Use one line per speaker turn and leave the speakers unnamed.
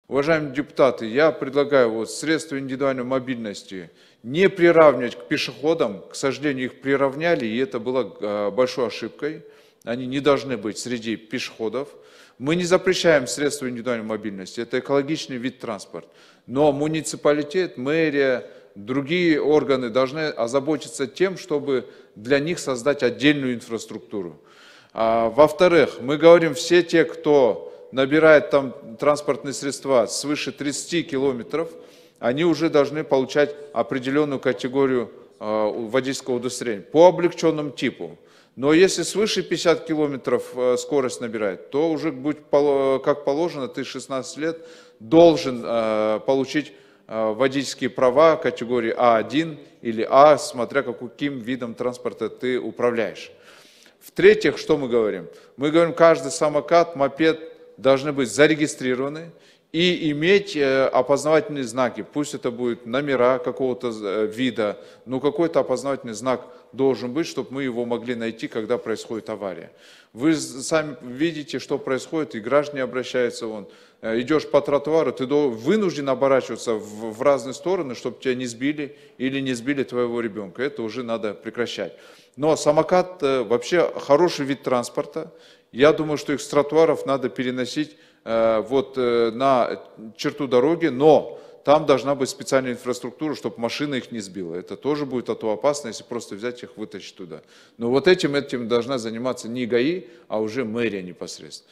Уважаемые депутаты, я предлагаю вот средства индивидуальной мобильности не приравнивать к пешеходам. К сожалению, их приравняли, и это было большой ошибкой. Они не должны быть среди пешеходов. Мы не запрещаем средства индивидуальной мобильности, это экологичный вид транспорта. Но муниципалитет, мэрия, другие органы должны озаботиться тем, чтобы для них создать отдельную инфраструктуру. Во-вторых, мы говорим, все те, кто набирает там транспортные средства свыше 30 километров, они уже должны получать определенную категорию водительского удостоверения по облегченному типу. Но если свыше 50 километров скорость набирает, то уже будет как положено, ты 16 лет должен получить водительские права категории А1 или А, смотря каким видом транспорта ты управляешь. В-третьих, что мы говорим? Мы говорим, каждый самокат, мопед должны быть зарегистрированы и иметь опознавательные знаки. Пусть это будут номера какого-то вида, но какой-то опознавательный знак должен быть, чтобы мы его могли найти, когда происходит авария. Вы сами видите, что происходит, и граждане обращаются, идешь по тротуару, ты вынужден оборачиваться в разные стороны, чтобы тебя не сбили или не сбили твоего ребенка. Это уже надо прекращать. Но самокат вообще хороший вид транспорта. Я думаю, что их с тротуаров надо переносить на черту дороги, но там должна быть специальная инфраструктура, чтобы машина их не сбила. Это тоже будет опасно, если просто взять их, вытащить туда. Но вот этим должна заниматься не ГАИ, а уже мэрия непосредственно.